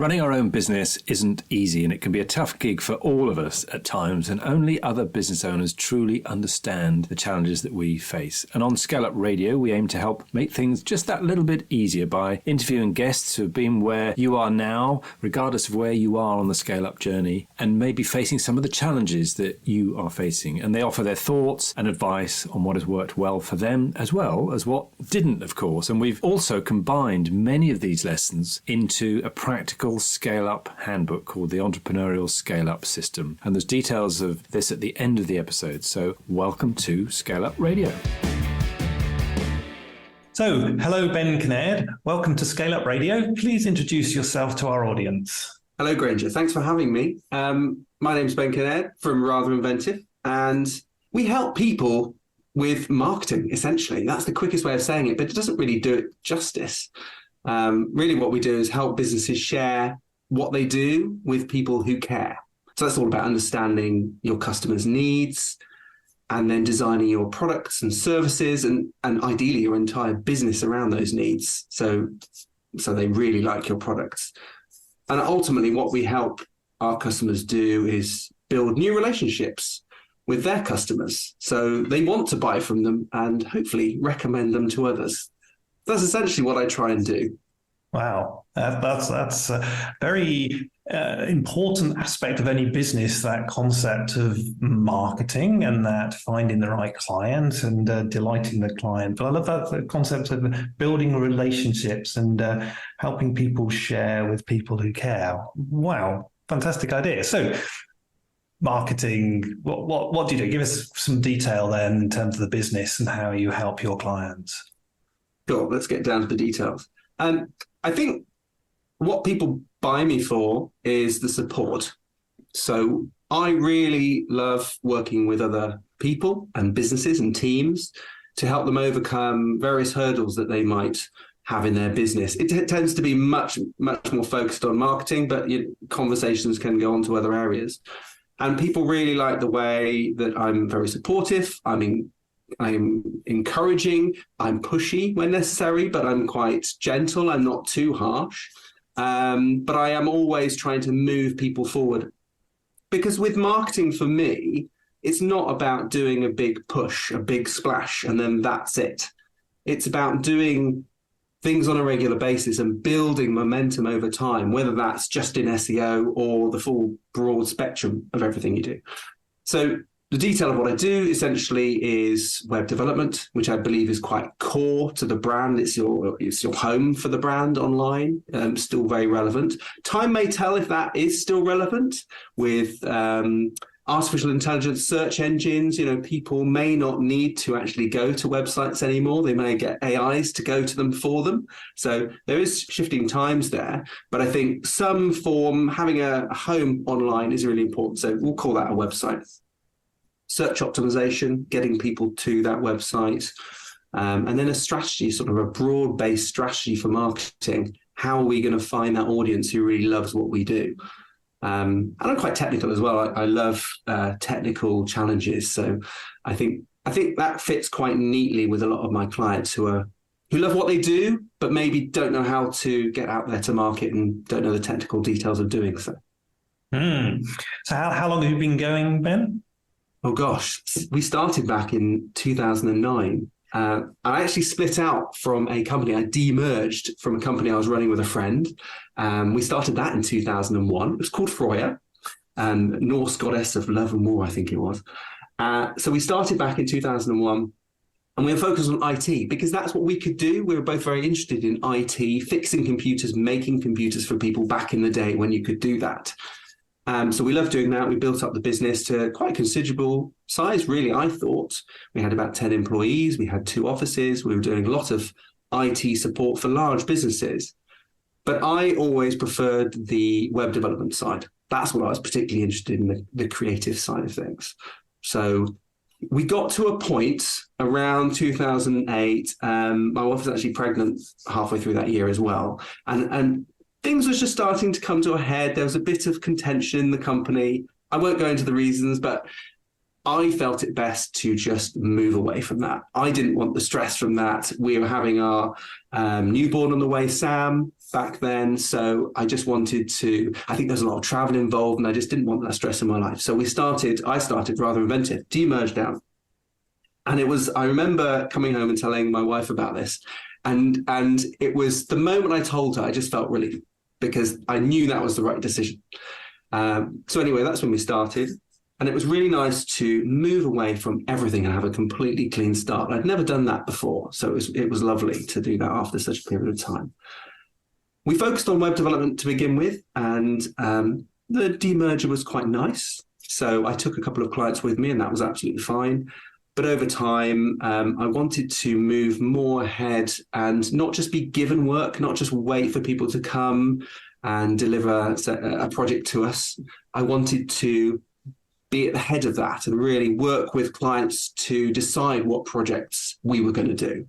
Running our own business isn't easy, and it can be a tough gig for all of us at times, and only other business owners truly understand the challenges that we face. And on Scale Up Radio, we aim to help make things just that little bit easier by interviewing guests who have been where you are now, regardless of where you are on the scale-up journey, and maybe facing some of the challenges that you are facing. And they offer their thoughts and advice on what has worked well for them, as well as what didn't, of course. And we've also combined many of these lessons into a practical scale-up handbook called the Entrepreneurial Scale-Up System. And there's details of this at the end of the episode. So welcome to Scale Up Radio. So, hello, Ben Kinnaird. Welcome to Scale Up Radio. Please introduce yourself to our audience. Hello, Granger. Thanks for having me. My name's Ben Kinnaird from Rather Inventive, and we help people with marketing, essentially. That's the quickest way of saying it, but it doesn't really do it justice. Really what we do is help businesses share what they do with people who care. So that's all about understanding your customers' needs and then designing your products and services and ideally your entire business around those needs. So they really like your products. And ultimately what we help our customers do is build new relationships with their customers. So they want to buy from them and hopefully recommend them to others. That's essentially what I try and do. Wow, that's a very important aspect of any business, that concept of marketing and that finding the right client and delighting the client. But I love that concept of building relationships and helping people share with people who care. Wow, fantastic idea. So marketing, what do you do? Give us some detail then in terms of the business and how you help your clients. Sure, let's get down to the details. I think what people buy me for is the support. So I really love working with other people and businesses and teams to help them overcome various hurdles that they might have in their business. It tends to be much more focused on marketing, but conversations can go on to other areas. And people really like the way that I'm very supportive. I'm encouraging, I'm pushy when necessary, but I'm quite gentle. I'm not too harsh. But I am always trying to move people forward. Because with marketing, for me, it's not about doing a big push, a big splash, and then that's it. It's about doing things on a regular basis and building momentum over time, whether that's just in SEO or the full broad spectrum of everything you do. So the detail of what I do essentially is web development, which I believe is quite core to the brand. It's your home for the brand online, still very relevant. Time may tell if that is still relevant with artificial intelligence search engines. People may not need to actually go to websites anymore. They may get AIs to go to them for them. So there is shifting times there. But I think some form, having a home online is really important. So we'll call that a website. Search optimization, getting people to that website, and then a strategy, sort of a broad-based strategy for marketing. How are we going to find that audience who really loves what we do? And I'm quite technical as well. I love technical challenges. So I think that fits quite neatly with a lot of my clients who love what they do, but maybe don't know how to get out there to market and don't know the technical details of doing so. So how long have you been going, Ben? Oh gosh, we started back in 2009. I actually split out from a company. I demerged from a company I was running with a friend. We started that in 2001. It was called Freya, Norse goddess of love and war, I think it was. So we started back in 2001, and we were focused on IT because that's what we could do. We were both very interested in IT, fixing computers, making computers for people back in the day when you could do that. So we loved doing that. We built up the business to quite a considerable size, really, I thought. We had about 10 employees. We had 2 offices. We were doing a lot of IT support for large businesses. But I always preferred the web development side. That's what I was particularly interested in, the creative side of things. So we got to a point around 2008. My wife was actually pregnant halfway through that year as well. And things was just starting to come to a head. There was a bit of contention in the company. I won't go into the reasons, but I felt it best to just move away from that. I didn't want the stress from that. We were having our newborn on the way, Sam. back then. So I just wanted to, I think there's a lot of travel involved and I just didn't want that stress in my life. So I started Rather Inventive, demerged out. And I remember coming home and telling my wife about this. And it was the moment I told her, I just felt relief because I knew that was the right decision. So anyway, that's when we started. And it was really nice to move away from everything and have a completely clean start. I'd never done that before. So it was lovely to do that after such a period of time. We focused on web development to begin with, and the demerger was quite nice. So I took a couple of clients with me, and that was absolutely fine. But over time, I wanted to move more ahead and not just be given work, not just wait for people to come and deliver a project to us. I wanted to be at the head of that and really work with clients to decide what projects we were going to do.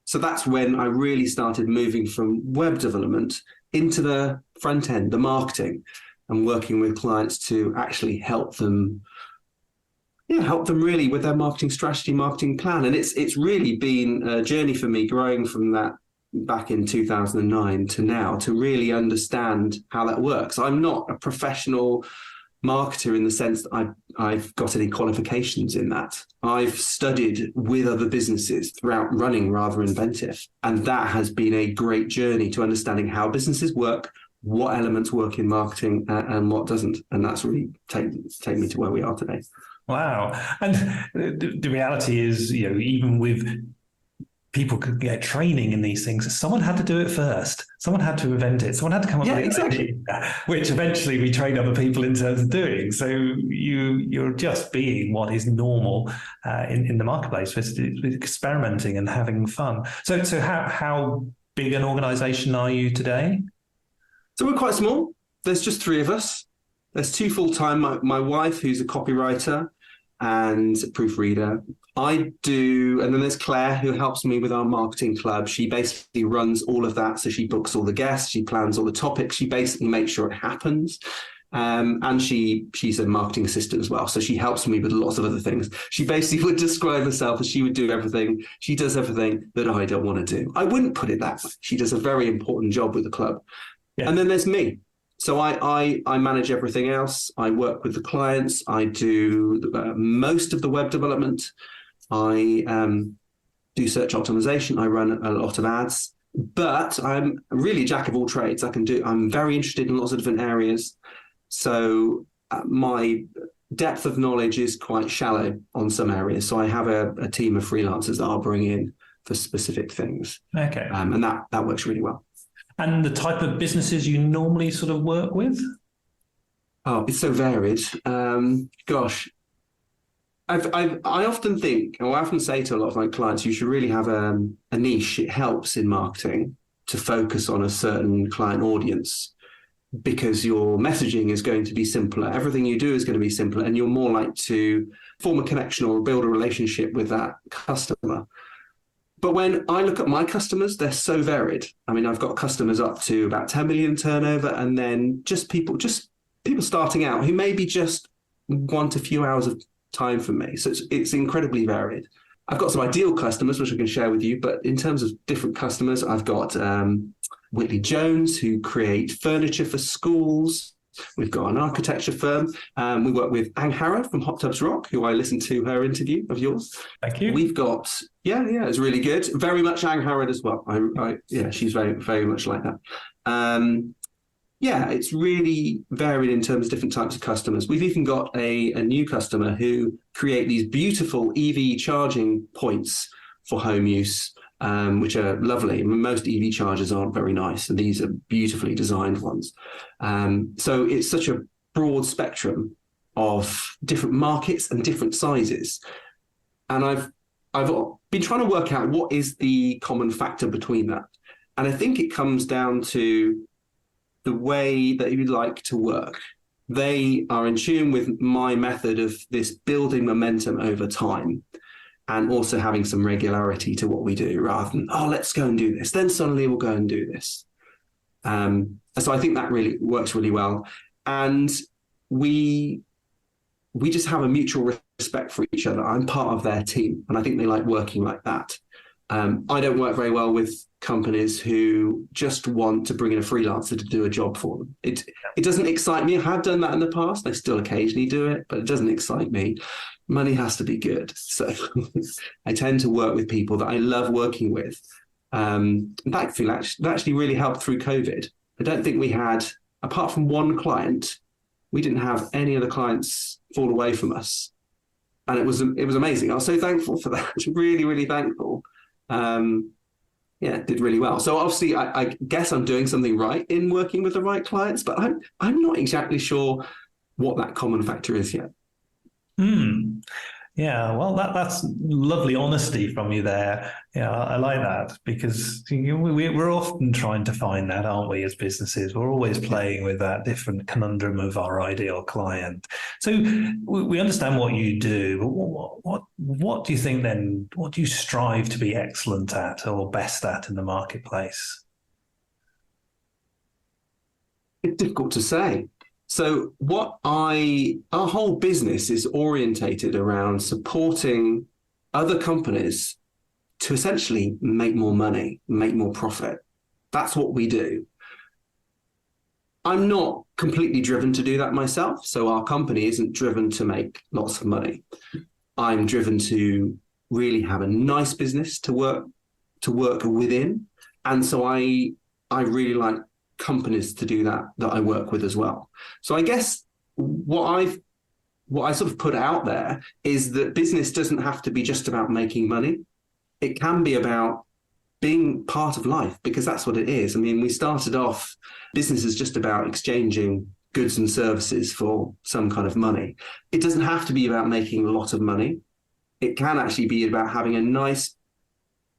So that's when I really started moving from web development into the front end, the marketing, and working with clients to actually help them really with their marketing strategy, marketing plan. And it's really been a journey for me growing from that back in 2009 to now to really understand how that works. I'm not a professional marketer in the sense that I've got any qualifications in that. I've studied with other businesses throughout running Rather Inventive. And that has been a great journey to understanding how businesses work, what elements work in marketing and what doesn't. And that's really taken me to where we are today. Wow. And the reality is, even with people could get training in these things, someone had to do it first. Someone had to invent it. Someone had to come up with an idea, which eventually we train other people in terms of doing. So you're just being what is normal in the marketplace with experimenting and having fun. So how big an organization are you today? So we're quite small. There's just 3 of us. There's 2 full-time, my wife, who's a copywriter and a proofreader. I do, and then there's Claire, who helps me with our marketing club. She basically runs all of that. So she books all the guests, she plans all the topics, she basically makes sure it happens. And she's a marketing assistant as well. So she helps me with lots of other things. She basically would describe herself as she would do everything. She does everything that I don't want to do. I wouldn't put it that way. She does a very important job with the club. Yeah. And then there's me. So I manage everything else. I work with the clients. I do most of the web development. I do search optimization. I run a lot of ads, but I'm really a jack of all trades. I'm very interested in lots of different areas. So my depth of knowledge is quite shallow on some areas. So I have a team of freelancers that I'll bring in for specific things. Okay. And that works really well. And the type of businesses you normally sort of work with? Oh, it's so varied. Gosh, I often think, or I often say to a lot of my clients, you should really have a niche. It helps in marketing to focus on a certain client audience because your messaging is going to be simpler. Everything you do is going to be simpler, and you're more likely to form a connection or build a relationship with that customer. But when I look at my customers, they're so varied. I mean, I've got customers up to about 10 million turnover, and then just people starting out who maybe just want a few hours of time from me. So it's incredibly varied. I've got some ideal customers, which I can share with you. But in terms of different customers, I've got Whitley Jones, who create furniture for schools. We've got an architecture firm. We work with Ang Hara from Hot Tubs Rock, who I listened to her interview of yours. Thank you. We've got, it's really good. Very much Ang Hara as well. She's very, very much like that. It's really varied in terms of different types of customers. We've even got a new customer who create these beautiful EV charging points for home use, which are lovely. I mean, most EV chargers aren't very nice, and these are beautifully designed ones. So it's such a broad spectrum of different markets and different sizes. And I've been trying to work out what is the common factor between that. And I think it comes down to the way that you'd like to work. They are in tune with my method of this building momentum over time, and also having some regularity to what we do rather than, let's go and do this. Then suddenly we'll go and do this. So I think that really works really well. And we just have a mutual respect for each other. I'm part of their team, and I think they like working like that. I don't work very well with companies who just want to bring in a freelancer to do a job for them. It doesn't excite me. I have done that in the past. I still occasionally do it, but it doesn't excite me. Money has to be good. So I tend to work with people that I love working with. That actually really helped through COVID. I don't think we had, apart from one client, we didn't have any other clients fall away from us. And it was amazing. I was so thankful for that. Really, really thankful. It did really well. So obviously, I guess I'm doing something right in working with the right clients, but I'm not exactly sure what that common factor is yet. Yeah, well, that's lovely honesty from you there. Yeah, I like that because we're often trying to find that, aren't we, as businesses? We're always playing with that different conundrum of our ideal client. So we understand what you do, but what do you think then? What do you strive to be excellent at or best at in the marketplace? It's difficult to say. So our whole business is orientated around supporting other companies to essentially make more money, make more profit. That's what we do. I'm not completely driven to do that myself. So our company isn't driven to make lots of money. I'm driven to really have a nice business to work within. And so I really like companies to do that I work with as well. So I guess what I sort of put out there is that business doesn't have to be just about making money. It can be about being part of life, because that's what it is. I mean, we started off, business is just about exchanging goods and services for some kind of money. It doesn't have to be about making a lot of money. It can actually be about having a nice,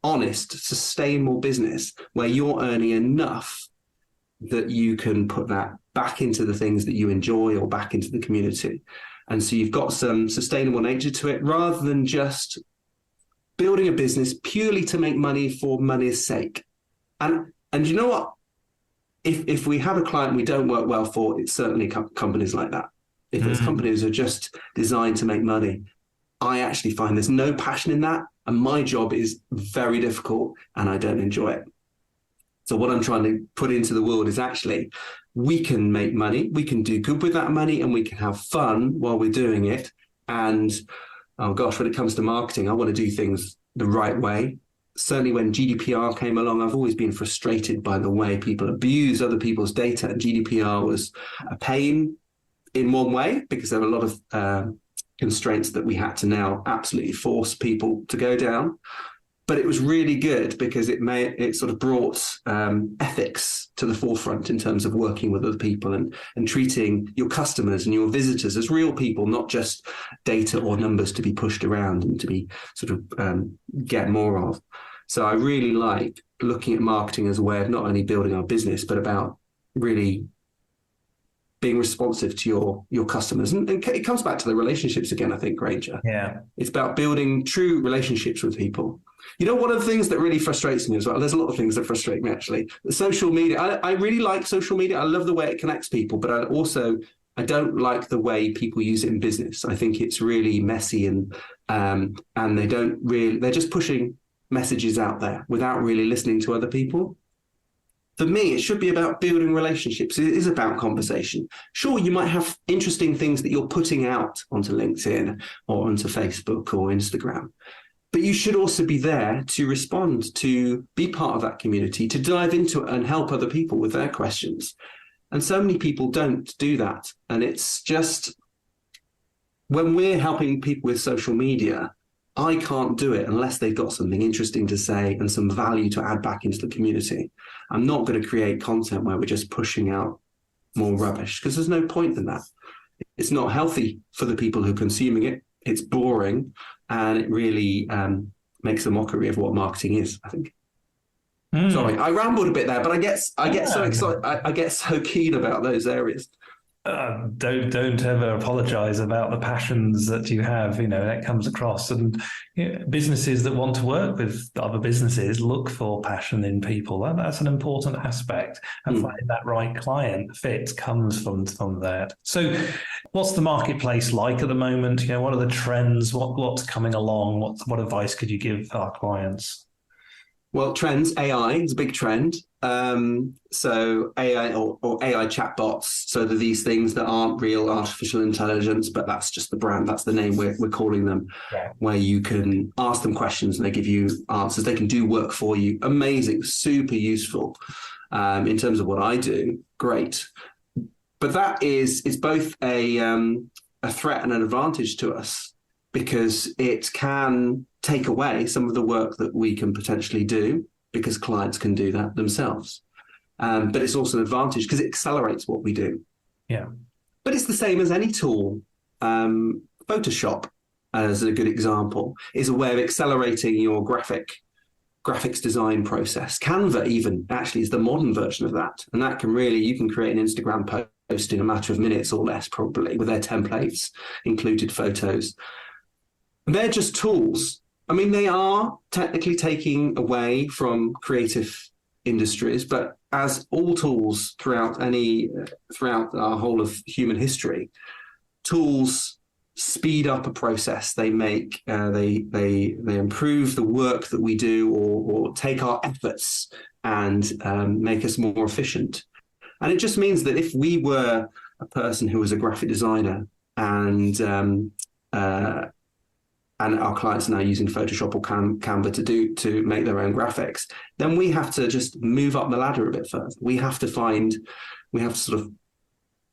honest, sustainable business where you're earning enough that you can put that back into the things that you enjoy or back into the community. And so you've got some sustainable nature to it, rather than just building a business purely to make money for money's sake. And you know what? If we have a client we don't work well for, it's certainly companies like that. If those companies are just designed to make money, I actually find there's no passion in that. And my job is very difficult and I don't enjoy it. So what I'm trying to put into the world is actually, we can make money, we can do good with that money, and we can have fun while we're doing it. And oh gosh, when it comes to marketing, I want to do things the right way. Certainly when GDPR came along, I've always been frustrated by the way people abuse other people's data. And GDPR was a pain in one way, because there were a lot of constraints that we had to now absolutely force people to go down. But it was really good because it sort of brought ethics to the forefront in terms of working with other people and treating your customers and your visitors as real people, not just data or numbers to be pushed around and to be sort of get more of. So I really like looking at marketing as a way of not only building our business, but about really being responsive to your customers. And it comes back to the relationships again, I think, Granger. Yeah. It's about building true relationships with people. You know, one of the things that really frustrates me as well, there's a lot of things that frustrate me actually. The social media, I really like social media. I love the way it connects people, but I don't like the way people use it in business. I think it's really messy and they're just pushing messages out there without really listening to other people. For me, it should be about building relationships. It is about conversation. Sure, you might have interesting things that you're putting out onto LinkedIn or onto Facebook or Instagram, but you should also be there to respond, to be part of that community, to dive into it and help other people with their questions. And so many people don't do that. And it's just, when we're helping people with social media, I can't do it unless they've got something interesting to say and some value to add back into the community. I'm not going to create content where we're just pushing out more rubbish, because there's no point in that. It's not healthy for the people who are consuming it. It's boring, and it really makes a mockery of what marketing is, I think. Sorry, I rambled a bit there, but I get so excited. I get so keen about those areas. Don't ever apologize about the passions that you have. You know, that comes across, and businesses that want to work with other businesses look for passion in people. That's an important aspect, and finding that right client fit comes from that. So what's the marketplace like at the moment? You know, what are the trends? What's coming along? What advice could you give our clients? Well, trends, AI is a big trend. So AI or AI chatbots. So they're these things that aren't real artificial intelligence, but that's just the brand. That's the name we're calling them, where you can ask them questions and they give you answers. They can do work for you. Amazing, super useful in terms of what I do. Great. But that it's both a threat and an advantage to us, because it can take away some of the work that we can potentially do, because clients can do that themselves. But it's also an advantage because it accelerates what we do. Yeah. But it's the same as any tool. Photoshop, as a good example, is a way of accelerating your graphics design process. Canva even actually is the modern version of that. And that can really, you can create an Instagram post in a matter of minutes or less, probably, with their templates, included photos. They're just tools. I mean, they are technically taking away from creative industries, but as all tools throughout our whole of human history, tools speed up a process. They make they improve the work that we do, or take our efforts and make us more efficient. And it just means that if we were a person who was a graphic designer and our clients are now using Photoshop or Canva to make their own graphics, then we have to just move up the ladder a bit further. We have to sort of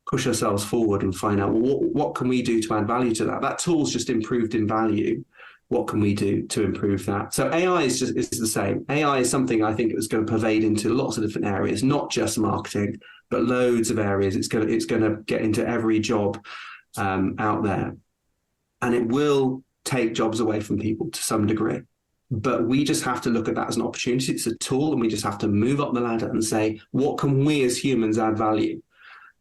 push ourselves forward and find out, well, what can we do to add value to that? That tool's just improved in value. What can we do to improve that? So AI is the same. AI is something I think that's going to pervade into lots of different areas, not just marketing, but loads of areas. It's going to get into every job out there, and it will take jobs away from people to some degree. But we just have to look at that as an opportunity. It's a tool, and we just have to move up the ladder and say, what can we as humans add value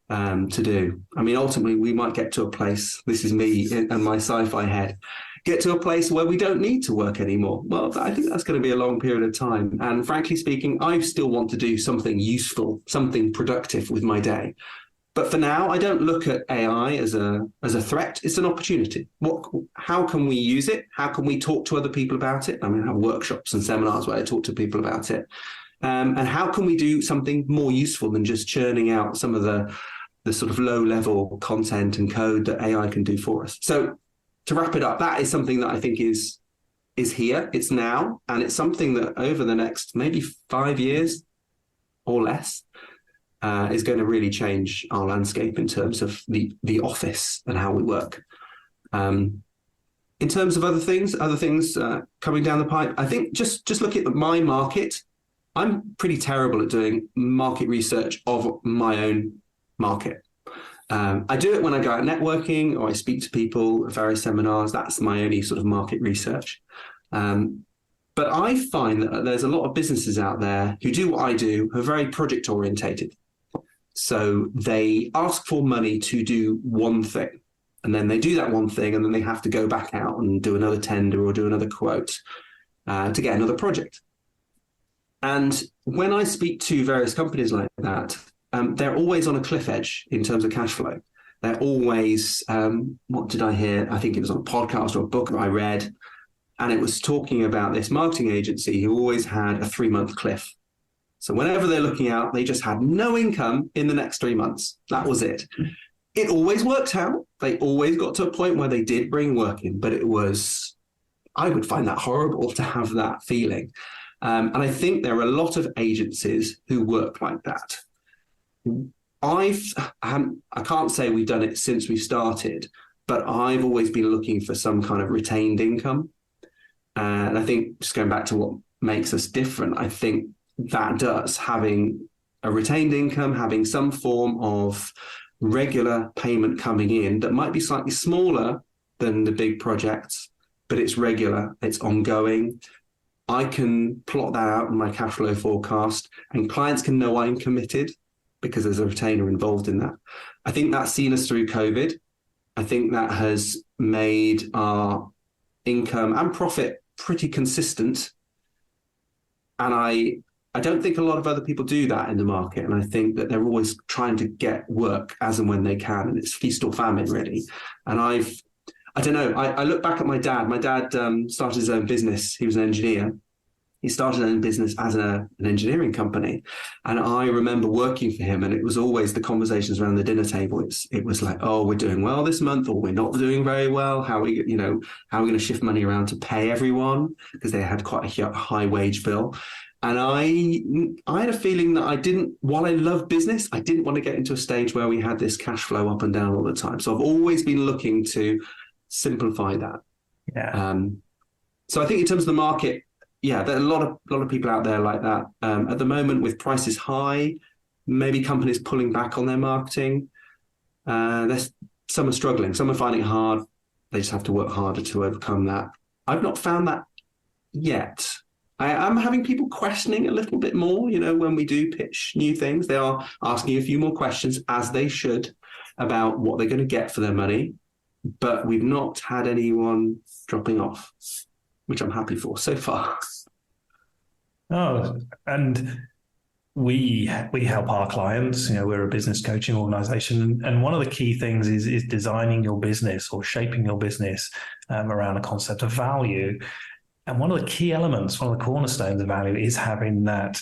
to do? I mean, ultimately, we might get to a place, this is me and my sci-fi head, get to a place where we don't need to work anymore. Well, I think that's going to be a long period of time. And frankly speaking, I still want to do something useful, something productive with my day. But for now, I don't look at AI as a threat. It's an opportunity. How can we use it? How can we talk to other people about it? I mean, I have workshops and seminars where I talk to people about it. And how can we do something more useful than just churning out some of the sort of low-level content and code that AI can do for us? So to wrap it up, that is something that I think is here. It's now, and it's something that over the next maybe 5 years or less, is going to really change our landscape in terms of the office and how we work. In terms of other things coming down the pipe, I think just look at my market. I'm pretty terrible at doing market research of my own market. I do it when I go out networking or I speak to people at various seminars. That's my only sort of market research. But I find that there's a lot of businesses out there who do what I do, who are very project orientated. So they ask for money to do one thing, and then they do that one thing, and then they have to go back out and do another tender or do another quote to get another project. And when I speak to various companies like that, they're always on a cliff edge in terms of cash flow. They're always, what did I hear? I think it was on a podcast or a book I read, and it was talking about this marketing agency who always had a 3-month cliff. So whenever they're looking out, they just had no income in the next 3 months. That was it. It always worked out. They always got to a point where they did bring work in, but I would find that horrible to have that feeling. And I think there are a lot of agencies who work like that. I can't say we've done it since we started, but I've always been looking for some kind of retained income. And I think just going back to what makes us different, I think that does, having a retained income, having some form of regular payment coming in that might be slightly smaller than the big projects, but it's regular, it's ongoing. I can plot that out in my cash flow forecast, and clients can know I'm committed because there's a retainer involved in that. I think that's seen us through COVID. I think that has made our income and profit pretty consistent. And I don't think a lot of other people do that in the market. And I think that they're always trying to get work as and when they can. And it's feast or famine, really. And I don't know, I look back at my dad. My dad started his own business. He was an engineer. He started in business as an engineering company. And I remember working for him, and it was always the conversations around the dinner table. It was like, oh, we're doing well this month, or we're not doing very well. How are we going to shift money around to pay everyone? Because they had quite a high wage bill. And I had a feeling that while I love business, I didn't want to get into a stage where we had this cash flow up and down all the time. So I've always been looking to simplify that. Yeah. So I think in terms of the market, yeah, there are a lot of people out there like that. At the moment, with prices high, maybe companies pulling back on their marketing. Some are struggling. Some are finding it hard. They just have to work harder to overcome that. I've not found that yet. I'm having people questioning a little bit more, when we do pitch new things. They are asking a few more questions, as they should, about what they're going to get for their money. But we've not had anyone dropping off, which I'm happy for so far. Oh, and we help our clients. We're a business coaching organization, and one of the key things is designing your business or shaping your business around a concept of value. And one of the key elements, one of the cornerstones of value, is having that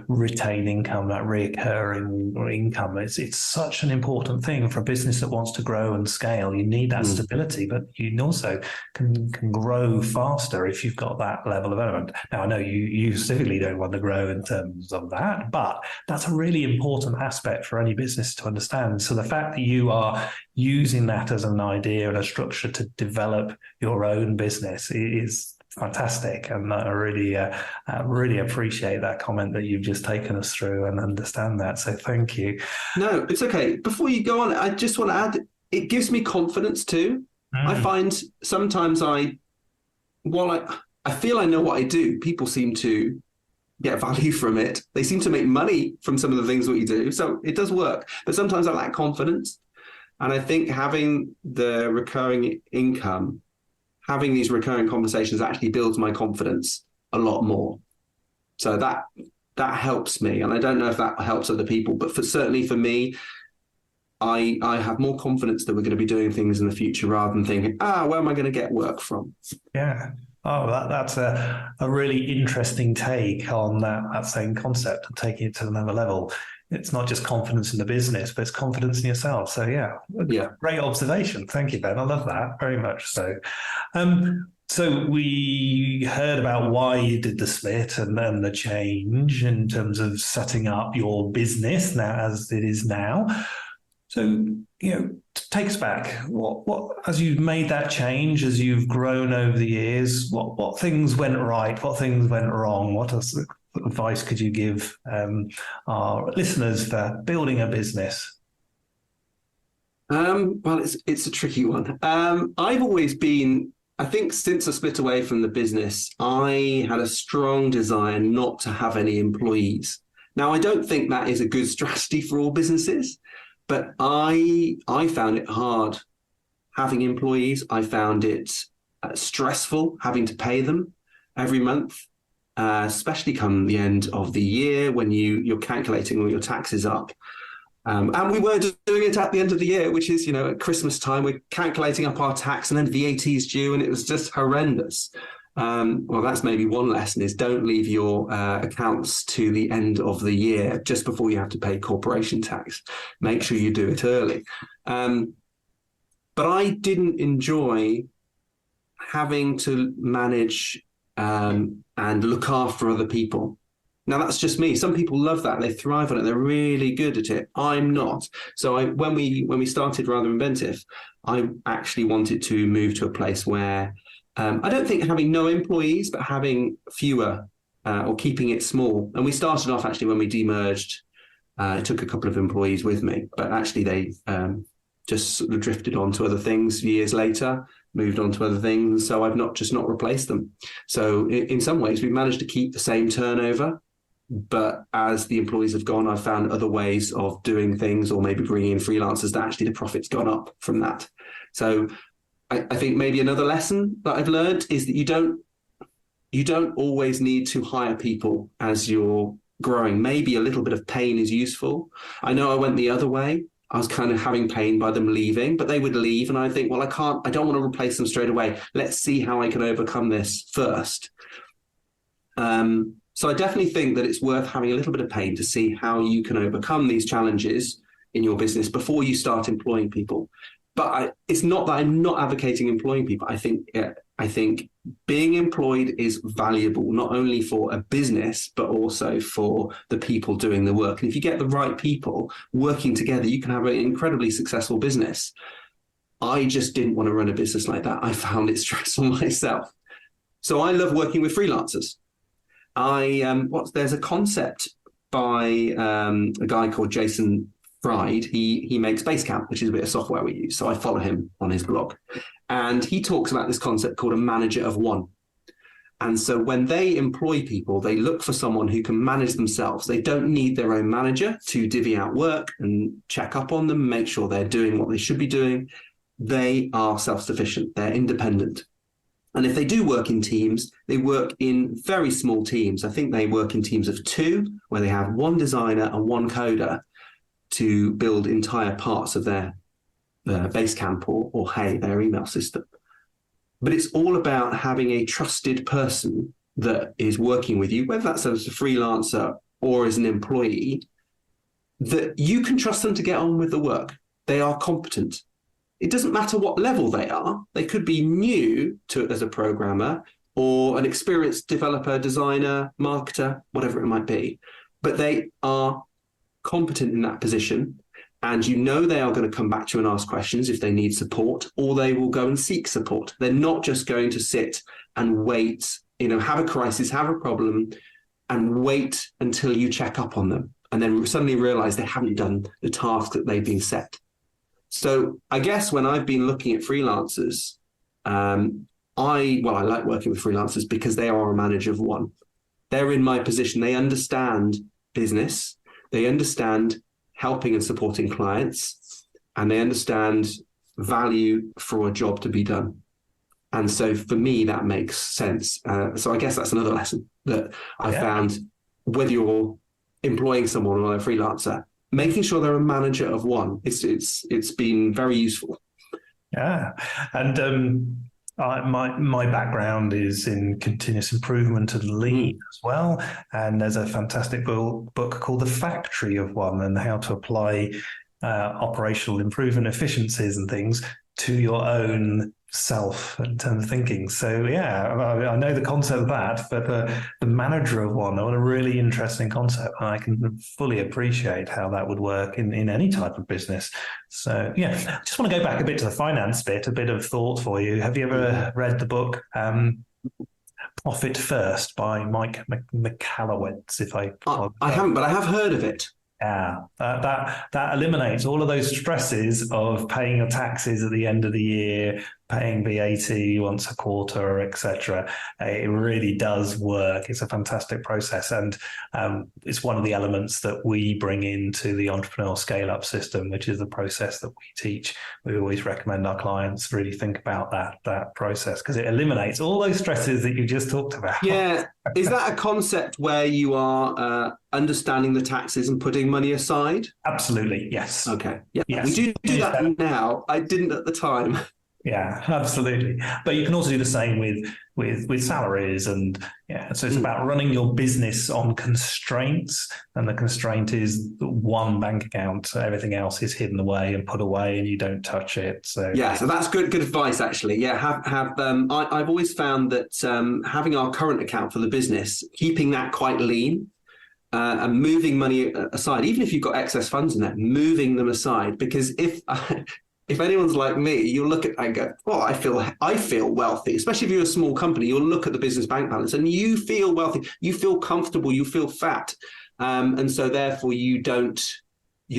retained income, that recurring income. It's such an important thing for a business that wants to grow and scale. You need that stability, but you also can grow faster if you've got that level of element. Now, I know you specifically don't want to grow in terms of that, but that's a really important aspect for any business to understand. So the fact that you are using that as an idea and a structure to develop your own business is fantastic, and I really appreciate that comment that you've just taken us through and understand that. So thank you. No, it's okay. Before you go on, I just want to add, it gives me confidence too. I find sometimes while I feel I know what I do, people seem to get value from it. They seem to make money from some of the things that we do. So it does work. But sometimes I lack confidence. And I think having the recurring income, having these recurring conversations actually builds my confidence a lot more. So that helps me. And I don't know if that helps other people, but certainly for me, I have more confidence that we're going to be doing things in the future rather than thinking, where am I going to get work from? Yeah. Oh, that's a really interesting take on that same concept and taking it to another level. It's not just confidence in the business, but it's confidence in yourself. So yeah, great observation. Thank you, Ben. I love that very much. So, so we heard about why you did the split and then the change in terms of setting up your business now as it is now. So, take us back. What as you've made that change, as you've grown over the years, what things went right? What things went wrong? What advice could you give our listeners for building a business? Well, it's a tricky one. I've always been, I think since I split away from the business, I had a strong desire not to have any employees. Now, I don't think that is a good strategy for all businesses, but I found it hard having employees. I found it stressful having to pay them every month. Especially come the end of the year when you're calculating all your taxes up. And we were doing it at the end of the year, which is, at Christmas time, we're calculating up our tax and then VAT is due, and it was just horrendous. Well, that's maybe one lesson, is don't leave your accounts to the end of the year just before you have to pay corporation tax. Make sure you do it early. But I didn't enjoy having to manage and look after other people. Now, that's just me. Some people love that. They thrive on it. They're really good at it. I'm not. So when we started Rather Inventive, I actually wanted to move to a place where I don't think having no employees, but having fewer or keeping it small. And we started off actually when we demerged. I took a couple of employees with me, but actually they just sort of drifted on to other things years later, moved on to other things. So I've not replaced them. So in some ways, we've managed to keep the same turnover. But as the employees have gone, I've found other ways of doing things, or maybe bringing in freelancers, that actually the profit's gone up from that. So I think maybe another lesson that I've learned is that you don't always need to hire people as you're growing. Maybe a little bit of pain is useful. I know I went the other way. I was kind of having pain by them leaving, but they would leave. And I think, well, I don't want to replace them straight away. Let's see how I can overcome this first. So I definitely think that it's worth having a little bit of pain to see how you can overcome these challenges in your business before you start employing people. But it's not that I'm not advocating employing people. I think being employed is valuable, not only for a business, but also for the people doing the work. And if you get the right people working together, you can have an incredibly successful business. I just didn't want to run a business like that. I found it stressful myself. So I love working with freelancers. There's a concept by a guy called Jason Fried. He makes Basecamp, which is a bit of software we use. So I follow him on his blog. And he talks about this concept called a manager of one. And so when they employ people, they look for someone who can manage themselves. They don't need their own manager to divvy out work and check up on them, make sure they're doing what they should be doing. They are self-sufficient. They're independent. And if they do work in teams, they work in very small teams. I think they work in teams of 2, where they have one designer and one coder to build entire parts of their Basecamp or Hey, their email system. But it's all about having a trusted person that is working with you, whether that's as a freelancer or as an employee, that you can trust them to get on with the work. They are competent. It doesn't matter what level they are. They could be new to it as a programmer or an experienced developer, designer, marketer, whatever it might be. But they are competent in that position. And you know they are going to come back to you and ask questions if they need support, or they will go and seek support. They're not just going to sit and wait, have a crisis, have a problem, and wait until you check up on them, and then suddenly realize they haven't done the task that they've been set. So I guess when I've been looking at freelancers, I like working with freelancers because they are a manager of one. They're in my position. They understand business. They understand helping and supporting clients, and they understand value for a job to be done. And so for me, that makes sense. So I guess that's another lesson that I found, whether you're employing someone or a freelancer, making sure they're a manager of one. It's been very useful. Yeah. And my background is in continuous improvement and lean as well. And there's a fantastic book called The Factory of One, and how to apply operational improvement efficiencies and things to your own self in terms of thinking. So I know the concept of that, but the manager of one, a really interesting concept, and I can fully appreciate how that would work in any type of business. So I just want to go back a bit to the finance bit, a bit of thought for you. Have you ever read the book Profit First by Mike Michalowicz? I haven't, but I have heard of it. Yeah, that eliminates all of those stresses of paying your taxes at the end of the year, paying VAT once a quarter, etc. It really does work. It's a fantastic process, and it's one of the elements that we bring into the entrepreneurial scale-up system, which is the process that we teach. We always recommend our clients really think about that process, because it eliminates all those stresses that you just talked about. Yeah. Is that a concept where you are understanding the taxes and putting money aside? Absolutely, yes. Okay. Yeah, yes. We do that now. I didn't at the time. Yeah, absolutely. But you can also do the same with salaries, and so it's about running your business on constraints, and the constraint is one bank account. Everything else is hidden away and put away, and you don't touch it. So so that's good advice, actually. Yeah, I've always found that having our current account for the business, keeping that quite lean. And moving money aside, even if you've got excess funds in there, moving them aside, because if anyone's like me, you'll look at and go, "Oh, I feel wealthy." Especially if you're a small company, you'll look at the business bank balance and you feel wealthy, you feel comfortable, you feel fat, and so therefore you're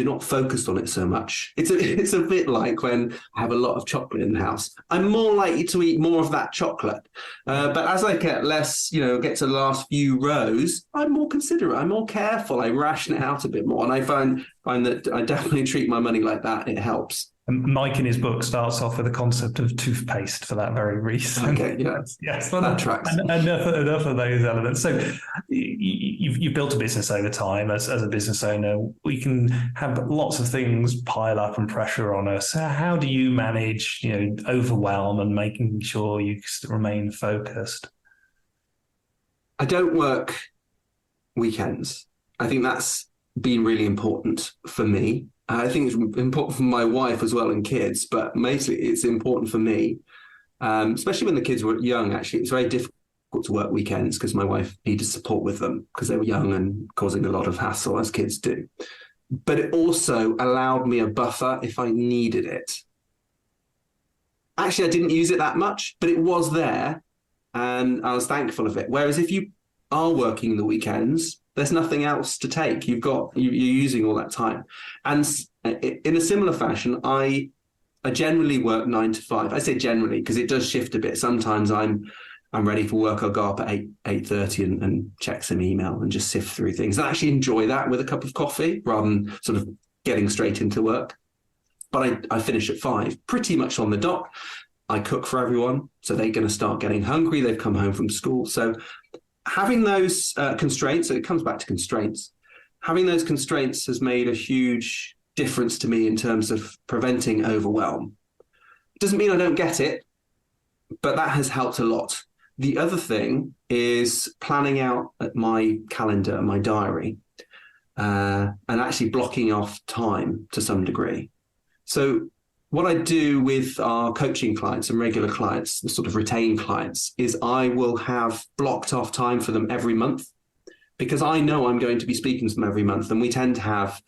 not focused on it so much. It's a bit like when I have a lot of chocolate in the house. I'm more likely to eat more of that chocolate, but as I get less, get to the last few rows, I'm more considerate, I'm more careful, I ration it out a bit more, and I find that I definitely treat my money like that. It helps. Mike in his book starts off with a concept of toothpaste for that very reason. Okay, yeah. Yes, well, that tracks. Enough of those elements. So you've built a business over time. As a business owner, we can have lots of things pile up and pressure on us. How do you manage, overwhelm and making sure you remain focused? I don't work weekends. I think that's been really important for me. I think it's important for my wife as well and kids, but mostly it's important for me, especially when the kids were young. Actually, it's very difficult to work weekends because my wife needed support with them because they were young and causing a lot of hassle, as kids do. But it also allowed me a buffer if I needed it. Actually, I didn't use it that much, but it was there and I was thankful of it. Whereas if you are working the weekends, there's nothing else to take. You're using all that time. And in a similar fashion, I generally work 9 to 5. I say generally because it does shift a bit. Sometimes I'm ready for work. I'll go up at 8:30 and check some email and just sift through things. I actually enjoy that with a cup of coffee rather than sort of getting straight into work. But I finish at 5, pretty much on the dot. I cook for everyone, so they're going to start getting hungry. They've come home from school. So having those constraints, so it comes back to constraints, having those constraints has made a huge difference to me in terms of preventing overwhelm. Doesn't mean I don't get it, but that has helped a lot. The other thing is planning out my calendar, my diary, and actually blocking off time to some degree. So what I do with our coaching clients and regular clients, the sort of retained clients, is I will have blocked off time for them every month because I know I'm going to be speaking to them every month. And we tend to have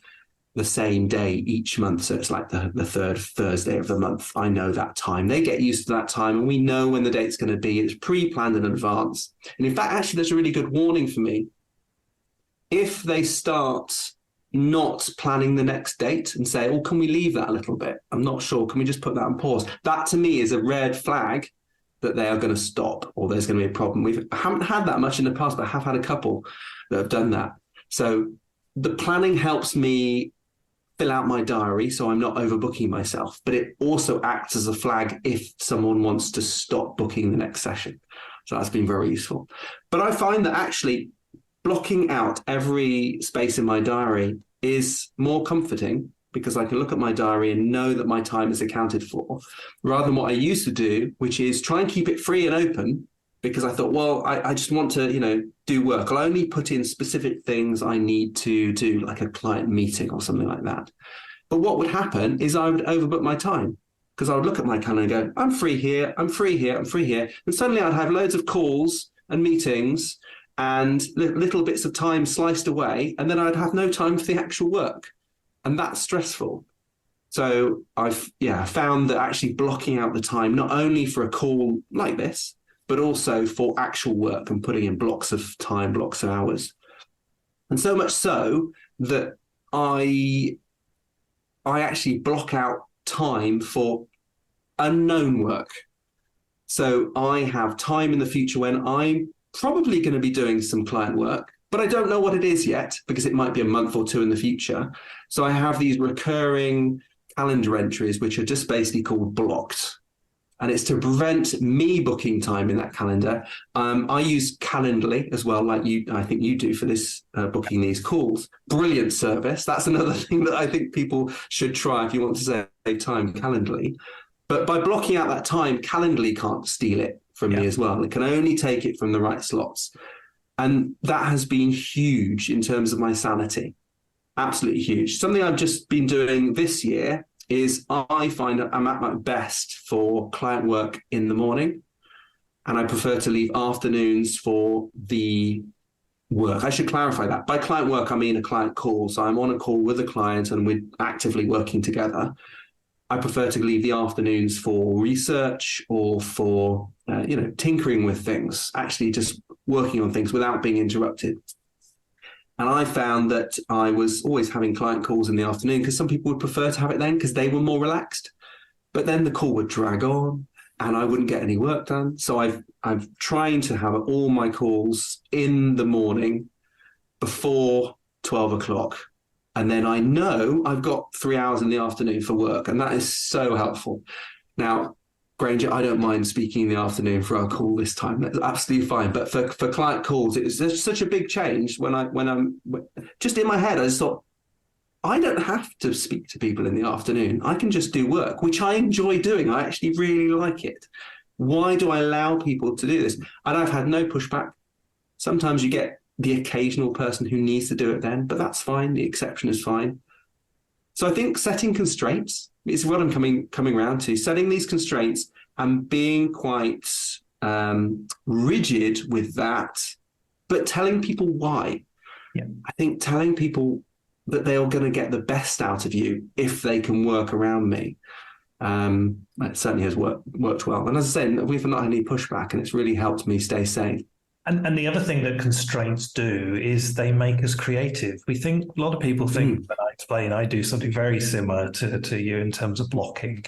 the same day each month. So it's like the third Thursday of the month. I know that time. They get used to that time and we know when the date's going to be. It's pre-planned in advance. And in fact, actually, there's a really good warning for me. If they start not planning the next date and say, oh, can we leave that a little bit? I'm not sure. Can we just put that on pause? That to me is a red flag that they are going to stop or there's going to be a problem. I haven't had that much in the past, but I have had a couple that have done that. So the planning helps me fill out my diary so I'm not overbooking myself, but it also acts as a flag if someone wants to stop booking the next session. So that's been very useful. But I find that actually blocking out every space in my diary is more comforting because I can look at my diary and know that my time is accounted for, rather than what I used to do, which is try and keep it free and open because I thought, well, I just want to, do work. I'll only put in specific things I need to do, like a client meeting or something like that. But what would happen is I would overbook my time because I would look at my calendar and go, I'm free here, I'm free here, I'm free here. And suddenly I'd have loads of calls and meetings and little bits of time sliced away, and then I'd have no time for the actual work. And that's stressful. So I've found that actually blocking out the time, not only for a call like this, but also for actual work and putting in blocks of time, blocks of hours. And so much so that I actually block out time for unknown work. So I have time in the future when I'm probably going to be doing some client work, but I don't know what it is yet because it might be a month or two in the future. So I have these recurring calendar entries, which are just basically called blocked. And it's to prevent me booking time in that calendar. I use Calendly as well, like I think you do for this booking these calls. Brilliant service. That's another thing that I think people should try if you want to save time, Calendly. But by blocking out that time, Calendly can't steal it from me as well. It can only take it from the right slots. And that has been huge in terms of my sanity. Absolutely huge. Something I've just been doing this year is I find I'm at my best for client work in the morning, and I prefer to leave afternoons for the work. I should clarify that. By client work, I mean a client call. So I'm on a call with a client and we're actively working together. I prefer to leave the afternoons for research or for, tinkering with things, actually just working on things without being interrupted. And I found that I was always having client calls in the afternoon because some people would prefer to have it then because they were more relaxed. But then the call would drag on and I wouldn't get any work done. So I'm trying to have all my calls in the morning before 12 o'clock. And then I know I've got 3 hours in the afternoon for work. And that is so helpful. Now, Granger, I don't mind speaking in the afternoon for our call this time. That's absolutely fine. But for client calls, there's such a big change when I'm just in my head. I just thought, I don't have to speak to people in the afternoon. I can just do work, which I enjoy doing. I actually really like it. Why do I allow people to do this? And I've had no pushback. Sometimes you get the occasional person who needs to do it then, but that's fine. The exception is fine. So I think setting constraints is what I'm coming around to. Setting these constraints and being quite rigid with that, but telling people why. Yeah. I think telling people that they are going to get the best out of you if they can work around me. It certainly has worked well. And as I say, we've not had any pushback, and it's really helped me stay sane. And the other thing that constraints do is they make us creative. A lot of people think when I explain, I do something very similar to you in terms of blocking,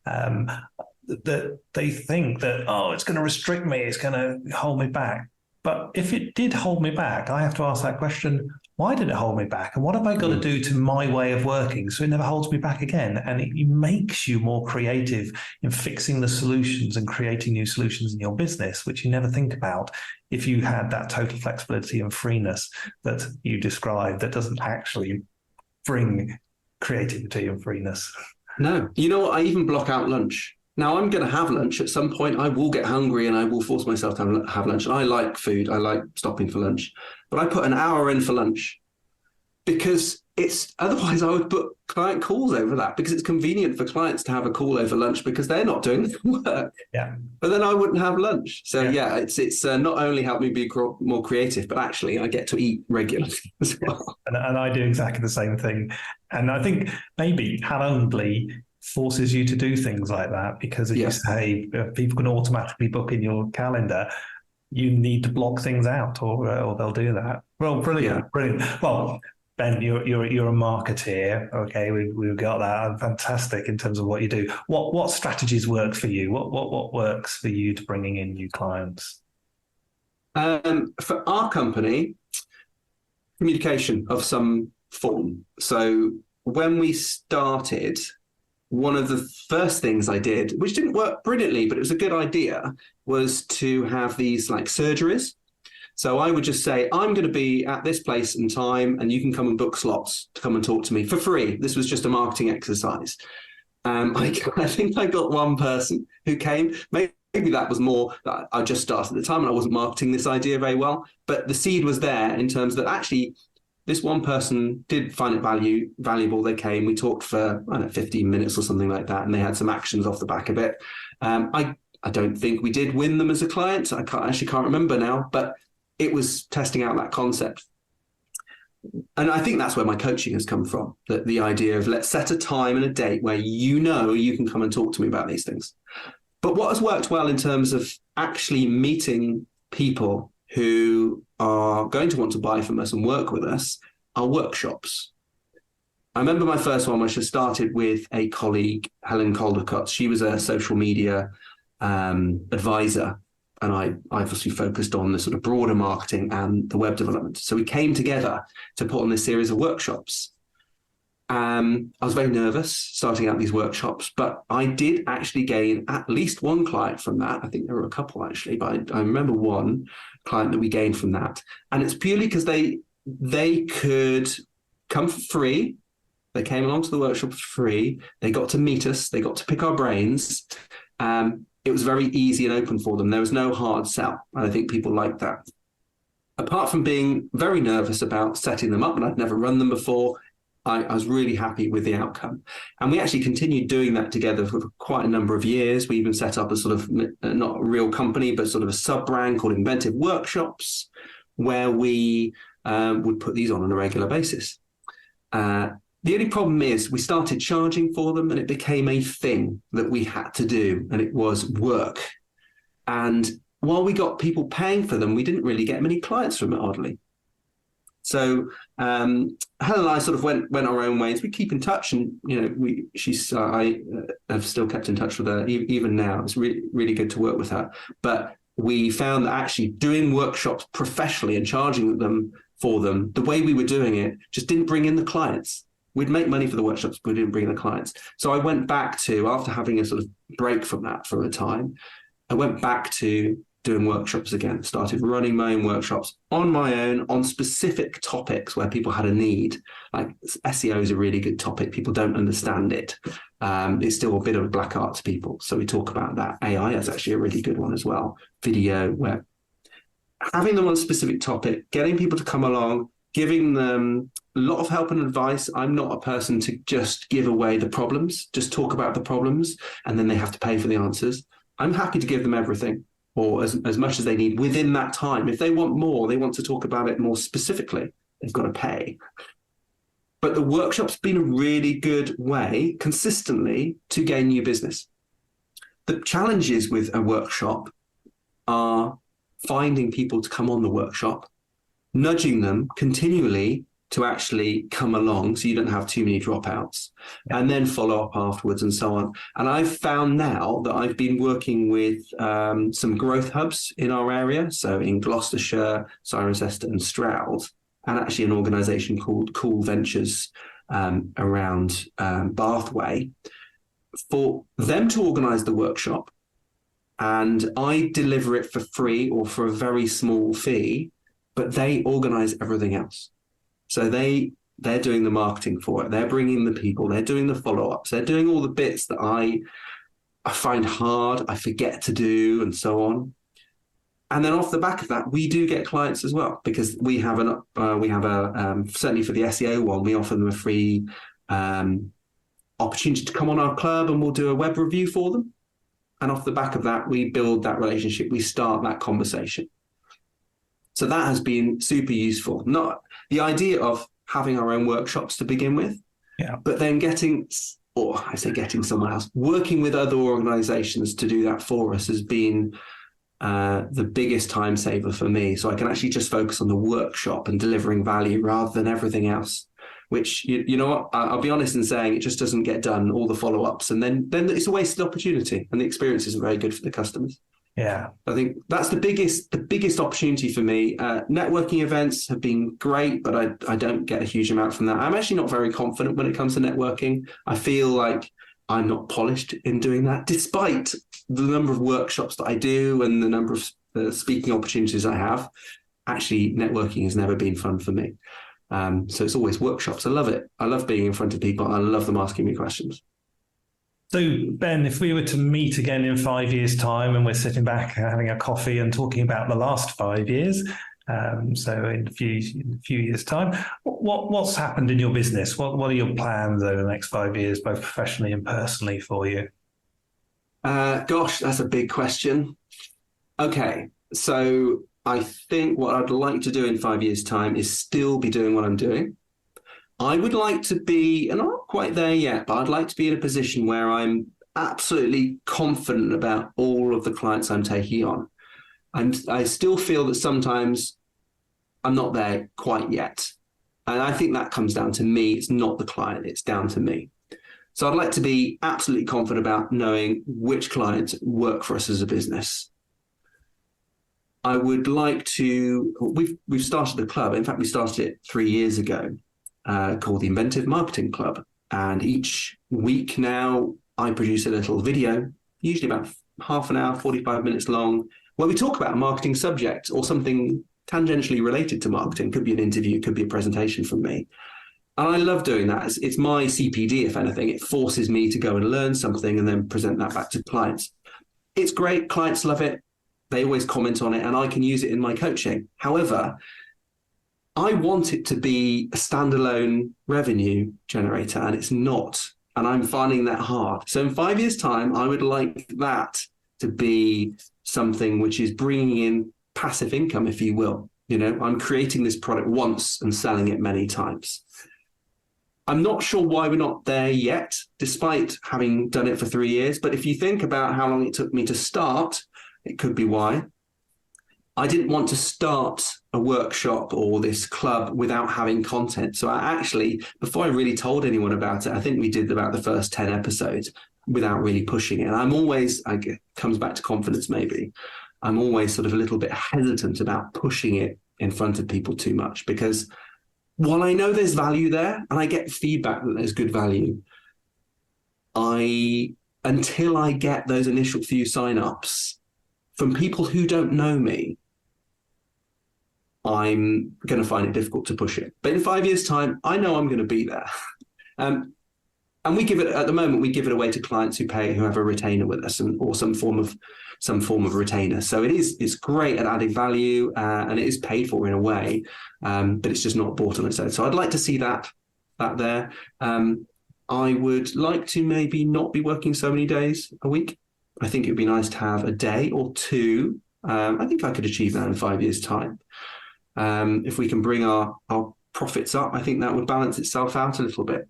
that they think that, oh, it's going to restrict me, it's going to hold me back. But if it did hold me back, I have to ask that question, why did it hold me back? And what have I got to do to my way of working so it never holds me back again? And it makes you more creative in fixing the solutions and creating new solutions in your business, which you never think about if you had that total flexibility and freeness that you described that doesn't actually bring creativity and freeness. No. You know what? I even block out lunch. Now, I'm going to have lunch at some point. I will get hungry and I will force myself to have lunch. And I like food. I like stopping for lunch. But I put an hour in for lunch because otherwise I would book client calls over that, because it's convenient for clients to have a call over lunch because they're not doing the work. Yeah. But then I wouldn't have lunch. So it's not only helped me be more creative, but actually I get to eat regularly as well. And I do exactly the same thing. And I think maybe Calendly forces you to do things like that, because if you say people can automatically book in your calendar, you need to block things out, or they'll do that. Well, brilliant. Well, Ben, you're a marketeer. Okay, we've got that. Fantastic in terms of what you do. What strategies work for you? What works for you to bringing in new clients? For our company, communication of some form. So when we started, one of the first things I did, which didn't work brilliantly, but it was a good idea, was to have these like surgeries. So I would just say, I'm going to be at this place and time, and you can come and book slots to come and talk to me for free. This was just a marketing exercise. I think I got one person who came. Maybe that was more that I just started at the time and I wasn't marketing this idea very well. But the seed was there in terms that actually this one person did find it valuable. They came, we talked for, 15 minutes or something like that, and they had some actions off the back of it. I don't think we did win them as a client. I can't remember now, but it was testing out that concept. And I think that's where my coaching has come from, the idea of let's set a time and a date where you can come and talk to me about these things. But what has worked well in terms of actually meeting people who are going to want to buy from us and work with us are workshops. I remember my first one, which I started with a colleague, Helen Caldecott. She was a social media advisor, and I obviously focused on the sort of broader marketing and the web development. So we came together to put on this series of workshops. I was very nervous starting out these workshops, but I did actually gain at least one client from that. I think there were a couple actually, but I remember one client that we gained from that. And it's purely because they could come for free. They came along to the workshop for free. They got to meet us. They got to pick our brains. It was very easy and open for them. There was no hard sell. And I think people liked that. Apart from being very nervous about setting them up, and I'd never run them before, I was really happy with the outcome. And we actually continued doing that together for quite a number of years. We even set up a sort of, not a real company, but sort of a sub-brand called Inventive Workshops, where we would put these on a regular basis. The only problem is we started charging for them, and it became a thing that we had to do, and it was work. And while we got people paying for them, we didn't really get many clients from it, oddly. So Helen and I sort of went our own ways. We keep in touch, and I have still kept in touch with her even now. It's really, really good to work with her. But we found that actually doing workshops professionally and charging them for them, the way we were doing it, just didn't bring in the clients. We'd make money for the workshops, but we didn't bring in the clients. So I went back to, after having a sort of break from that for a time, I went back to doing workshops again, started running my own workshops on my own on specific topics where people had a need. Like SEO is a really good topic. People don't understand it. It's still a bit of a black art to people. So we talk about that. AI is actually a really good one as well. Video, where having them on a specific topic, getting people to come along, giving them a lot of help and advice. I'm not a person to just give away the problems, just talk about the problems, and then they have to pay for the answers. I'm happy to give them everything, or as much as they need within that time. If they want more, they want to talk about it more specifically, they've got to pay. But the workshop's been a really good way consistently to gain new business. The challenges with a workshop are finding people to come on the workshop, nudging them continually to actually come along so you don't have too many dropouts, and then follow up afterwards and so on. And I've found now that I've been working with some growth hubs in our area, so in Gloucestershire, Cirencester and Stroud, and actually an organisation called Cool Ventures around Bathway, for them to organise the workshop, and I deliver it for free or for a very small fee, but they organise everything else. So they're doing the marketing for it. They're bringing the people. They're doing the follow-ups. They're doing all the bits that I find hard, I forget to do, and so on. And then off the back of that, we do get clients as well, because we have certainly for the SEO one, we offer them a free opportunity to come on our club, and we'll do a web review for them. And off the back of that, we build that relationship. We start that conversation. So that has been super useful. Not the idea of having our own workshops to begin with, but then getting someone else, working with other organizations to do that for us has been the biggest time saver for me. So I can actually just focus on the workshop and delivering value rather than everything else, which, you know what, I'll be honest in saying it just doesn't get done, all the follow-ups. And then it's a wasted opportunity, and the experience isn't very good for the customers. Yeah, I think that's the biggest opportunity for me. Networking events have been great, but I don't get a huge amount from that. I'm actually not very confident when it comes to networking. I feel like I'm not polished in doing that, despite the number of workshops that I do and the number of speaking opportunities I have. Actually, networking has never been fun for me. So it's always workshops. I love it. I love being in front of people. I love them asking me questions. So, Ben, if we were to meet again in 5 years' time and we're sitting back having a coffee and talking about the last 5 years, so in a few years' time, what's happened in your business? What are your plans over the next 5 years, both professionally and personally, for you? Gosh, that's a big question. Okay, so I think what I'd like to do in 5 years' time is still be doing what I'm doing. I would like to be, and I'm not quite there yet, but I'd like to be in a position where I'm absolutely confident about all of the clients I'm taking on. I still feel that sometimes I'm not there quite yet. And I think that comes down to me. It's not the client, it's down to me. So I'd like to be absolutely confident about knowing which clients work for us as a business. I would like to, we've started a club. In fact, we started it 3 years ago. Called the Inventive Marketing Club. And each week now I produce a little video, usually about half an hour, 45 minutes long, where we talk about a marketing subject or something tangentially related to marketing. Could be an interview, could be a presentation from me. And I love doing that. It's my CPD, if anything. It forces me to go and learn something and then present that back to clients. It's great. Clients love it. They always comment on it, and I can use it in my coaching. However, I want it to be a standalone revenue generator, and it's not. And I'm finding that hard. So in 5 years' time, I would like that to be something which is bringing in passive income, if you will. You know, I'm creating this product once and selling it many times. I'm not sure why we're not there yet, despite having done it for 3 years. But if you think about how long it took me to start, it could be why. I didn't want to start a workshop or this club without having content. So I actually, before I really told anyone about it, I think we did about the first 10 episodes without really pushing it. And I'm always, it comes back to confidence maybe, I'm always sort of a little bit hesitant about pushing it in front of people too much, because while I know there's value there and I get feedback that there's good value, until I get those initial few signups from people who don't know me, I'm going to find it difficult to push it. But in 5 years' time, I know I'm going to be there. And we give it at the moment. We give it away to clients who have a retainer with us, or some form of retainer. So it's great at adding value, and it is paid for in a way, but it's just not bought on its own. So I'd like to see that there. I would like to maybe not be working so many days a week. I think it would be nice to have a day or two. I think I could achieve that in 5 years' time. If we can bring our profits up, I think that would balance itself out a little bit.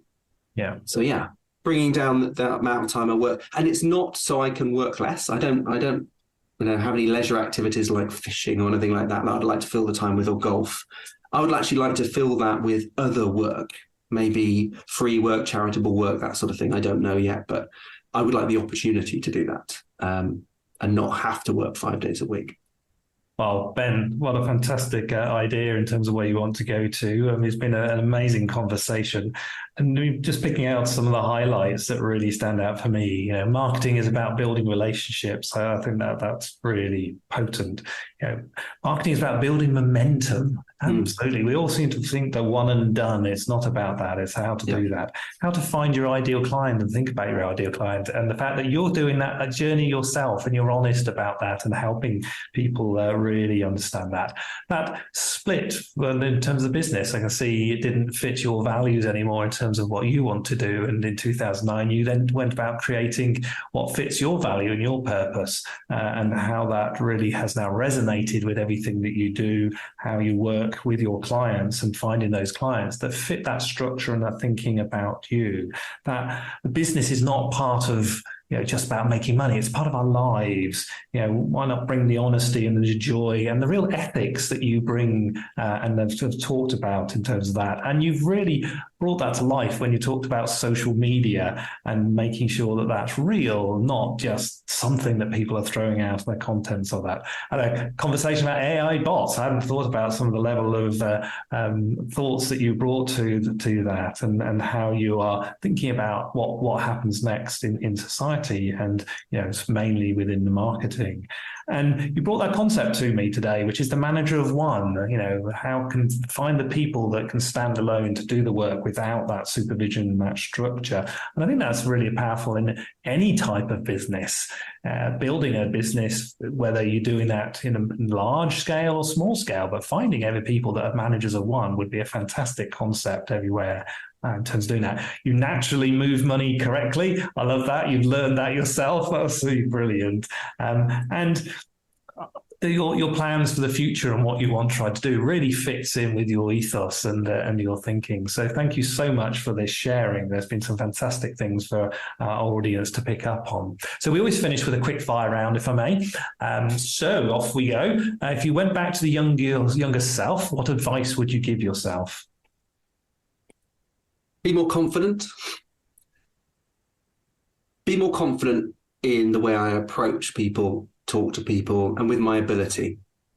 Yeah. So yeah, bringing down the amount of time I work, and it's not so I can work less. I don't have any leisure activities like fishing or anything like that I'd like to fill the time with, or golf. I would actually like to fill that with other work, maybe free work, charitable work, that sort of thing. I don't know yet, but I would like the opportunity to do that, and not have to work 5 days a week. Well, Ben, what a fantastic idea in terms of where you want to go to. It's been an amazing conversation. And just picking out some of the highlights that really stand out for me. Marketing is about building relationships. I think that's really potent. Marketing is about building momentum. Absolutely. We all seem to think they're one and done. It's not about that. It's how to do that, how to find your ideal client and think about your ideal client. And the fact that you're doing that journey yourself and you're honest about that and helping people really understand that. That split, well, in terms of business, I can see it didn't fit your values anymore in terms of what you want to do. And in 2009, you then went about creating what fits your value and your purpose, and how that really has now resonated with everything that you do, how you work with your clients and finding those clients that fit that structure and are thinking about you. That the business is not part of just about making money. It's part of our lives. Why not bring the honesty and the joy and the real ethics that you bring and have sort of talked about in terms of that. And you've really brought that to life when you talked about social media and making sure that that's real, not just something that people are throwing out their contents of that. And a conversation about AI bots. I hadn't thought about some of the level of thoughts that you brought to that, and how you are thinking about what happens next in society, and it's mainly within the marketing. And you brought that concept to me today, which is the manager of one. How can find the people that can stand alone to do the work without that supervision and that structure. And I think that's really powerful in any type of business. Building a business, whether you're doing that in a large scale or small scale, but finding every people that are managers of one would be a fantastic concept everywhere. In terms of doing that, you naturally move money correctly. I love that. You've learned that yourself. That was really brilliant. And your plans for the future and what you want to try to do really fits in with your ethos and your thinking. So thank you so much for this sharing. There's been some fantastic things for our audience to pick up on. So we always finish with a quick fire round, if I may. So off we go. If you went back to the younger self, what advice would you give yourself? Be more confident. Be more confident in the way I approach people, talk to people, and with my ability.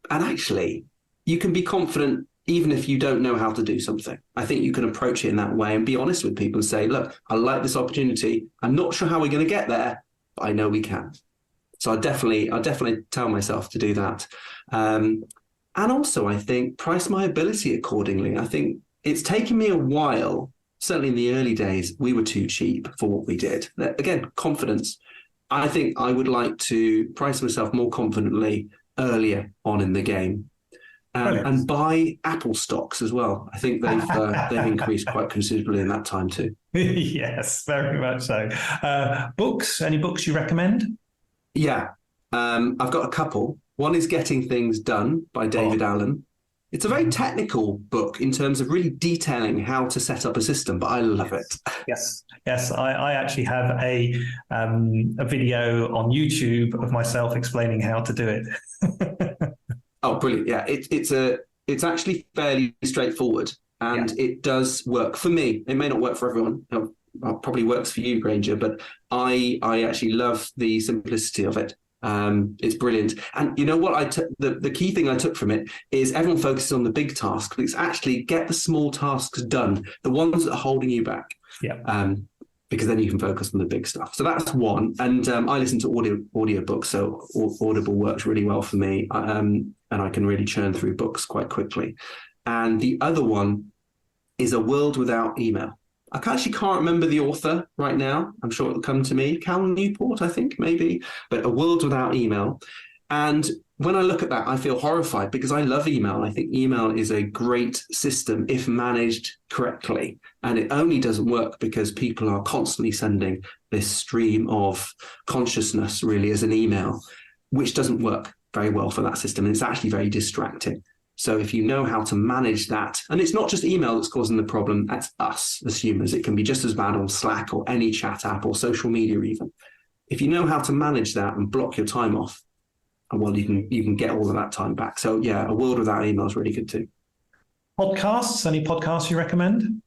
And actually, you can be confident even if you don't know how to do something. I think you can approach it in that way and be honest with people and say, look, I like this opportunity. I'm not sure how we're going to get there, but I know we can. So I definitely tell myself to do that. And also, I think, price my ability accordingly. I think it's taken me a while. Certainly in the early days, we were too cheap for what we did. Again, confidence. I think I would like to price myself more confidently earlier on in the game, and buy Apple stocks as well. I think they've increased quite considerably in that time too. Yes, very much so. Books? Any books you recommend? Yeah, I've got a couple. One is Getting Things Done by David Allen. It's a very technical book in terms of really detailing how to set up a system, but I love it. Yes. I actually have a video on YouTube of myself explaining how to do it. Oh, brilliant! Yeah, it's actually fairly straightforward, and it does work for me. It may not work for everyone. It probably works for you, Granger, but I actually love the simplicity of it. It's brilliant. And you know what? The key thing I took from it is everyone focuses on the big tasks, but it's actually get the small tasks done, the ones that are holding you back. Yeah. Because then you can focus on the big stuff. So that's one. And I listen to audio books, so Audible works really well for me. And I can really churn through books quite quickly. And the other one is A World Without Email. actually can't remember the author right now. I'm sure it'll come to me. Cal Newport, I think, maybe. But A World Without Email. And when I look at that, I feel horrified because I love email. I think email is a great system if managed correctly. And it only doesn't work because people are constantly sending this stream of consciousness really as an email, which doesn't work very well for that system. And it's actually very distracting. So if you know how to manage that, and it's not just email that's causing the problem, that's us as humans. It can be just as bad on Slack or any chat app or social media even. If you know how to manage that and block your time off, well, you can get all of that time back. So yeah, A World Without Email is really good too. Podcasts? Any podcasts you recommend?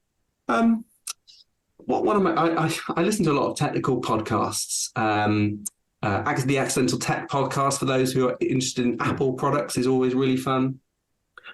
What am I listen to a lot of technical podcasts. The Accidental Tech podcast, for those who are interested in Apple products, is always really fun.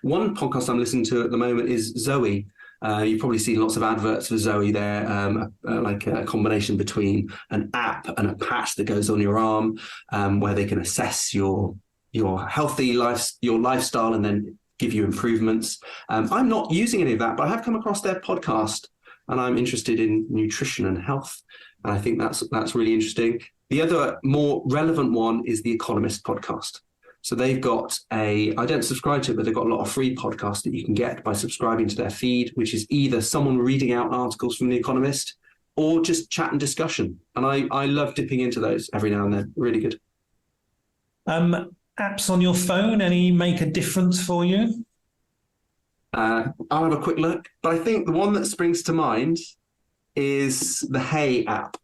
One podcast I'm listening to at the moment is Zoe. You've probably seen lots of adverts for Zoe there, like a combination between an app and a patch that goes on your arm, where they can assess your lifestyle and then give you improvements. I'm not using any of that, but I have come across their podcast, and I'm interested in nutrition and health, and I think that's really interesting. The other more relevant one is the Economist podcast. So they've got I don't subscribe to it, but they've got a lot of free podcasts that you can get by subscribing to their feed, which is either someone reading out articles from The Economist or just chat and discussion. And I love dipping into those every now and then. Really good. Apps on your phone, any make a difference for you? I'll have a quick look. But I think the one that springs to mind is the Hey app.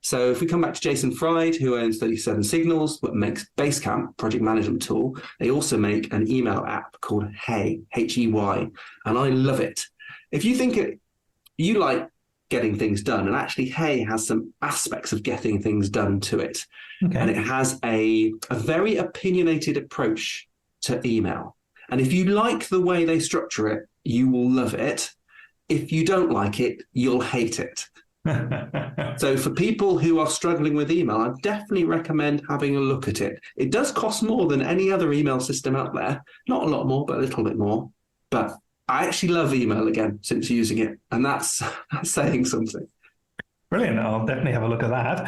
So if we come back to Jason Fried, who owns 37 Signals, but makes Basecamp, project management tool, they also make an email app called Hey, Hey, and I love it. If you think you like getting things done, and actually Hey has some aspects of getting things done to it. Okay. And it has a very opinionated approach to email. And if you like the way they structure it, you will love it. If you don't like it, you'll hate it. So for people who are struggling with email, I definitely recommend having a look at it. It does cost more than any other email system out there. Not a lot more, but a little bit more. But I actually love email again since using it. And that's saying something. Brilliant. I'll definitely have a look at that.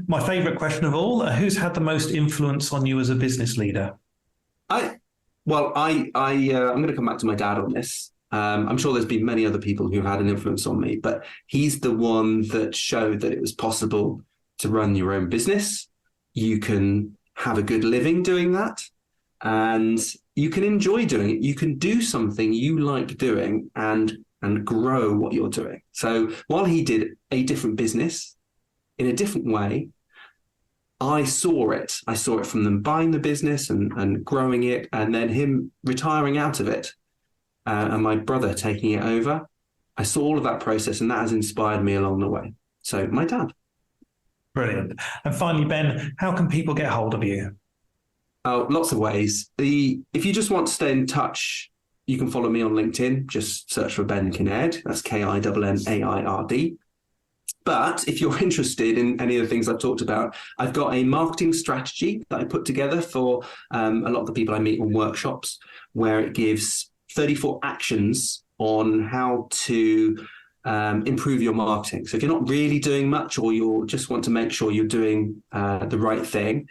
My favorite question of all, who's had the most influence on you as a business leader? I'm going to come back to my dad on this. I'm sure there's been many other people who've had an influence on me, but he's the one that showed that it was possible to run your own business. You can have a good living doing that, and you can enjoy doing it. You can do something you like doing and grow what you're doing. So while he did a different business in a different way, I saw it. I saw it from them buying the business and growing it, and then him retiring out of it. And my brother taking it over. I saw all of that process, and that has inspired me along the way. So my dad. Brilliant. And finally, Ben, how can people get hold of you? Oh, lots of ways. If you just want to stay in touch, you can follow me on LinkedIn. Just search for Ben Kinnaird. That's Kinnnaird. But if you're interested in any of the things I've talked about, I've got a marketing strategy that I put together for a lot of the people I meet on workshops, where it gives 34 actions on how to improve your marketing. So if you're not really doing much, or you just want to make sure you're doing the right thing,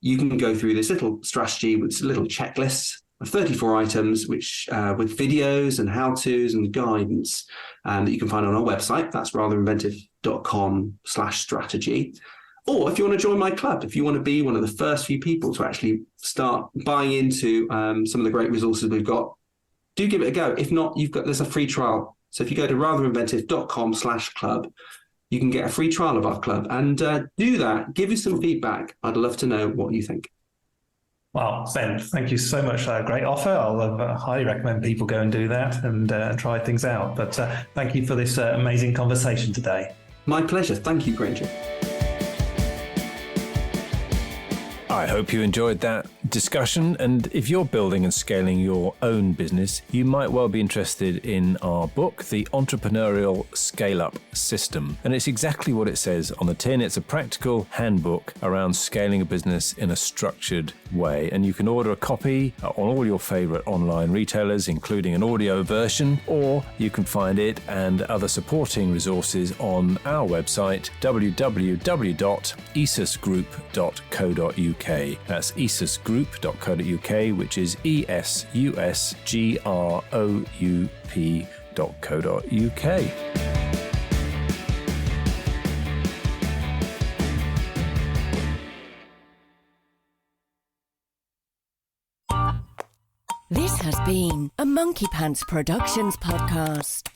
you can go through this little strategy with little checklists of 34 items, which with videos and how-tos and guidance that you can find on our website. That's ratherinventive.com/strategy. Or if you want to join my club, if you want to be one of the first few people to actually start buying into some of the great resources we've got, do give it a go. If not, there's a free trial. So if you go to ratherinventive.com/club, you can get a free trial of our club, and do that. Give us some feedback. I'd love to know what you think. Well, Ben, thank you so much for that great offer. I'll highly recommend people go and do that and try things out. But thank you for this amazing conversation today. My pleasure. Thank you, Granger. I hope you enjoyed that discussion, and if you're building and scaling your own business, you might well be interested in our book, The Entrepreneurial Scale-Up System. And it's exactly what it says on the tin. It's a practical handbook around scaling a business in a structured way. And you can order a copy on all your favorite online retailers, including an audio version, or you can find it and other supporting resources on our website, www.esusgroup.co.uk. That's esusgroup.co.uk, which is esusgroup.co.uk. This has been a Monkey Pants Productions podcast.